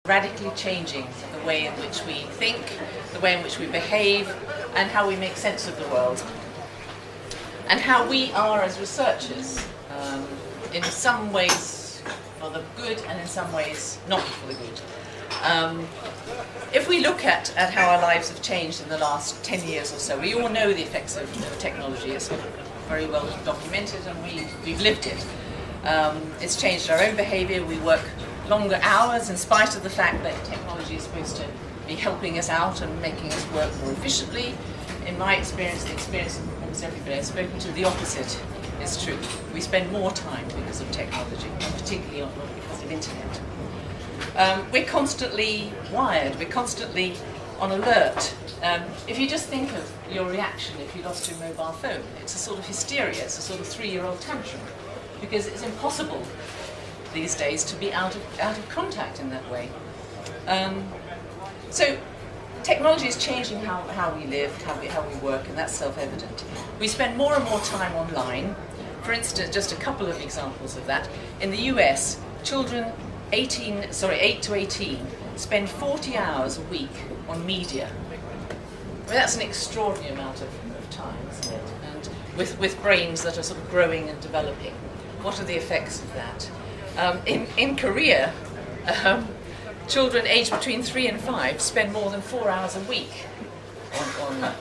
radically changing the way in which we think, the way in which we behave, and how we make sense of the world. And how we are as researchers, in some ways for the good and in some ways not for the good. If we look at how our lives have changed in the last 10 years or so, we all know the effects of technology. It's very well documented and we've lived it. It's changed our own behaviour. We work longer hours in spite of the fact that technology is supposed to be helping us out and making us work more efficiently. In my experience, the experience of almost everybody I've spoken to, the opposite is true. We spend more time because of technology, and particularly because of internet. We're constantly wired, we're constantly on alert. If you just think of your reaction if you lost your mobile phone, it's a sort of hysteria, it's a sort of 3-year-old tantrum, because it's impossible these days to be out of contact in that way. So technology is changing how we live, how we work, and that's self-evident. We spend more and more time online. For instance, just a couple of examples of that. In the US, children 8 to 18 spend 40 hours a week on media. I mean, that's an extraordinary amount of time, isn't it? And with brains that are sort of growing and developing. What are the effects of that? In Korea, children aged between 3 and 5 spend more than 4 hours a week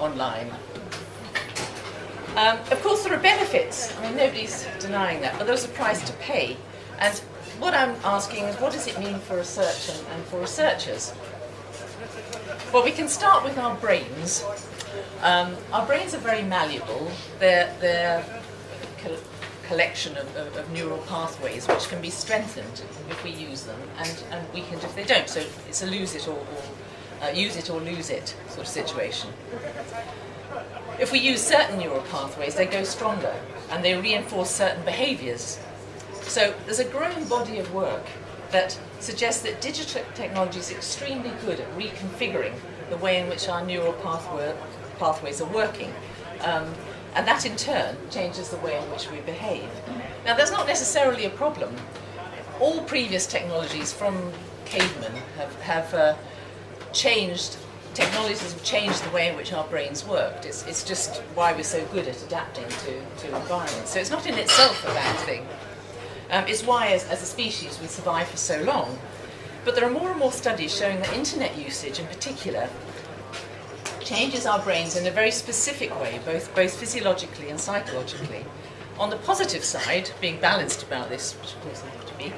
online. Of course, there are benefits. I mean, nobody's denying that, but there's a price to pay. And what I'm asking is, what does it mean for research and for researchers? Well, we can start with our brains. Our brains are very malleable. They're a collection of neural pathways which can be strengthened if we use them, and weakened if they don't. So it's a use it or lose it sort of situation. If we use certain neural pathways, they go stronger and they reinforce certain behaviours. So there's a growing body of work that suggests that digital technology is extremely good at reconfiguring the way in which our neural pathways are working. And that in turn changes the way in which we behave. Now that's not necessarily a problem. All previous technologies from cavemen have changed. Technologies have changed the way in which our brains worked. It's just why we're so good at adapting to environments. So it's not in itself a bad thing. It's why, as a species, we survive for so long. But there are more and more studies showing that internet usage, in particular, changes our brains in a very specific way, both physiologically and psychologically. On the positive side, being balanced about this, which of course I have to be,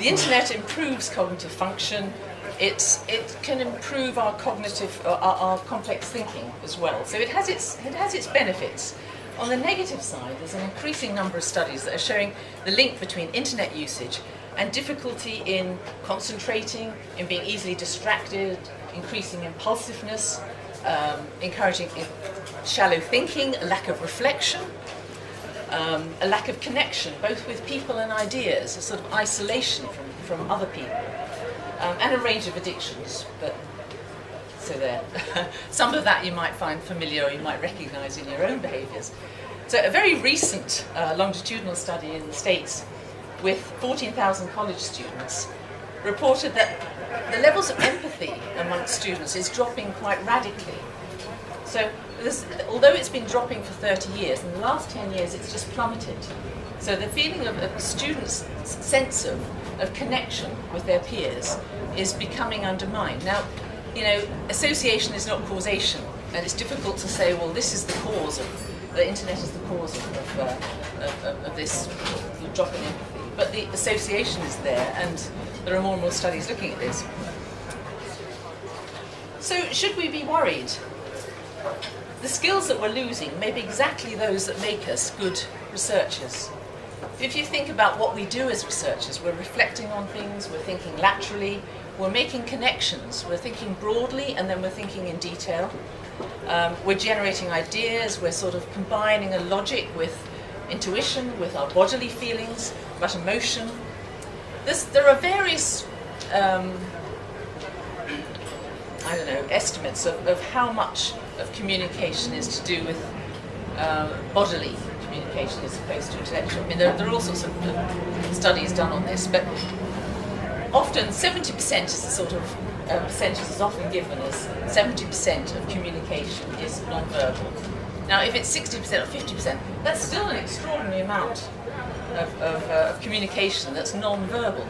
the internet improves cognitive function. It can improve our our complex thinking as well. So it has its benefits. On the negative side, there's an increasing number of studies that are showing the link between internet usage and difficulty in concentrating, in being easily distracted, increasing impulsiveness, encouraging shallow thinking, a lack of reflection, a lack of connection, both with people and ideas, a sort of isolation from other people, and a range of addictions. But so there. Some of that you might find familiar or you might recognise in your own behaviours. So a very recent longitudinal study in the States with 14,000 college students reported that the levels of empathy amongst students is dropping quite radically. So although it's been dropping for 30 years, in the last 10 years it's just plummeted. So the feeling of students' sense of connection with their peers is becoming undermined. Now, you know, association is not causation, and it's difficult to say, well, this is the cause of, the internet is the cause of this drop in empathy. But the association is there, and there are more and more studies looking at this. So should we be worried? The skills that we're losing may be exactly those that make us good researchers. If you think about what we do as researchers, we're reflecting on things, we're thinking laterally, we're making connections, we're thinking broadly and then we're thinking in detail. We're generating ideas, we're sort of combining a logic with intuition, with our bodily feelings, about emotion. There are various estimates of how much of communication is to do with bodily communication as opposed to intellectual. I mean, there are all sorts of studies done on this, but often 70% is the sort of percentage that's often given as 70% of communication is non-verbal. Now, if it's 60% or 50%, that's still an extraordinary amount of communication that's non-verbal.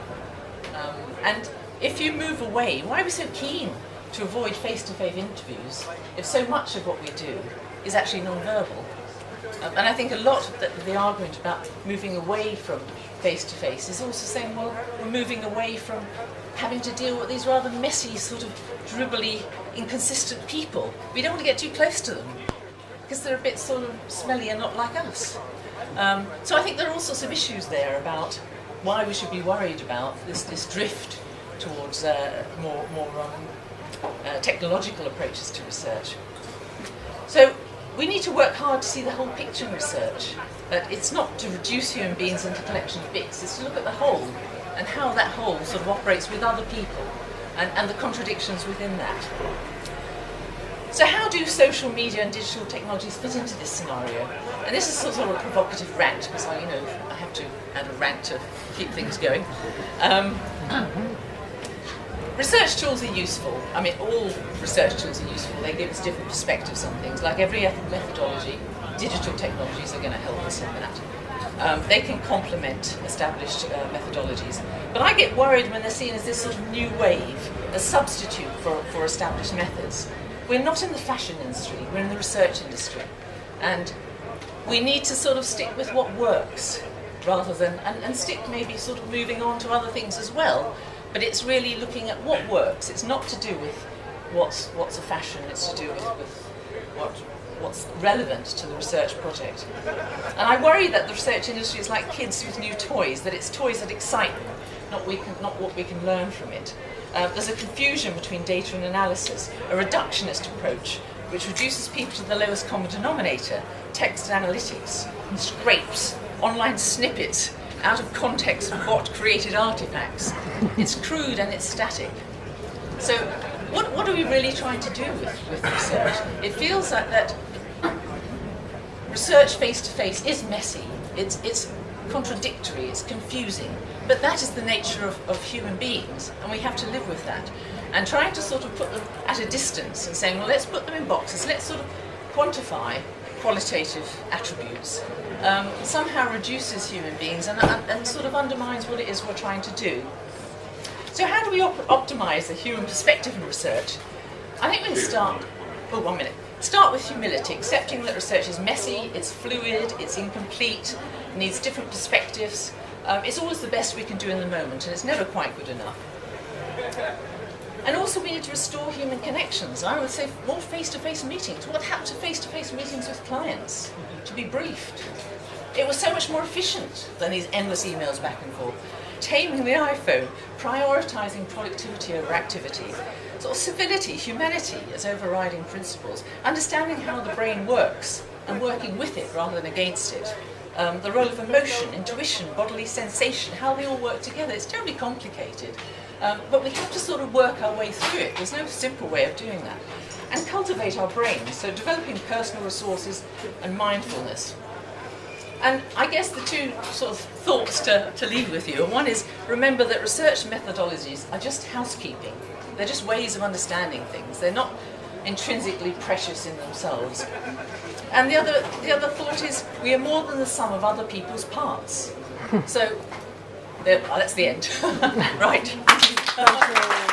And if you move away, why are we so keen to avoid face-to-face interviews if so much of what we do is actually non-verbal? And I think a lot of the argument about moving away from face-to-face is also saying, well, we're moving away from having to deal with these rather messy, sort of dribbly, inconsistent people. We don't want to get too close to them because they're a bit sort of smelly and not like us. So I think there are all sorts of issues there about why we should be worried about this drift towards more technological approaches to research. So we need to work hard to see the whole picture in research. It's not to reduce human beings into a collection of bits, it's to look at the whole and how that whole sort of operates with other people and the contradictions within that. So how do social media and digital technologies fit into this scenario? And this is sort of a provocative rant, because I have to add a rant to keep things going. Research tools are useful. I mean, all research tools are useful. They give us different perspectives on things. Like every methodology, digital technologies are going to help us in that. They can complement established methodologies. But I get worried when they're seen as this sort of new wave, a substitute for established methods. We're not in the fashion industry, we're in the research industry. And we need to sort of stick with what works, rather than, and stick maybe sort of moving on to other things as well. But it's really looking at what works. It's not to do with what's a fashion, it's to do with what's relevant to the research project. And I worry that the research industry is like kids with new toys, that it's toys that excite them, not what we can learn from it. There's a confusion between data and analysis, a reductionist approach, which reduces people to the lowest common denominator, text analytics, scrapes, online snippets, out of context bot-created artifacts. It's crude and it's static. So what are we really trying to do with research? It feels like that research face-to-face is messy, it's contradictory, it's confusing, but that is the nature of human beings, and we have to live with that. And trying to sort of put them at a distance and saying, well, let's put them in boxes, let's sort of quantify qualitative attributes, somehow reduces human beings and sort of undermines what it is we're trying to do. So how do we optimize the human perspective in research? I think we can start with humility, accepting that research is messy, it's fluid, it's incomplete, needs different perspectives. It's always the best we can do in the moment, and it's never quite good enough. And also we need to restore human connections. I would say more face-to-face meetings. What happened to face-to-face meetings with clients? To be briefed. It was so much more efficient than these endless emails back and forth. Taming the iPhone, prioritising productivity over activity, sort of civility, humanity as overriding principles, understanding how the brain works and working with it rather than against it. The role of emotion, intuition, bodily sensation, how they all work together. It's terribly complicated, but we have to sort of work our way through it. There's no simple way of doing that. And cultivate our brains, so developing personal resources and mindfulness. And I guess the two sort of thoughts to leave with you, one is remember that research methodologies are just housekeeping. They're just ways of understanding things. They're not intrinsically precious in themselves. And the other thought is we are more than the sum of other people's parts. So that's the end. Right. Thank you.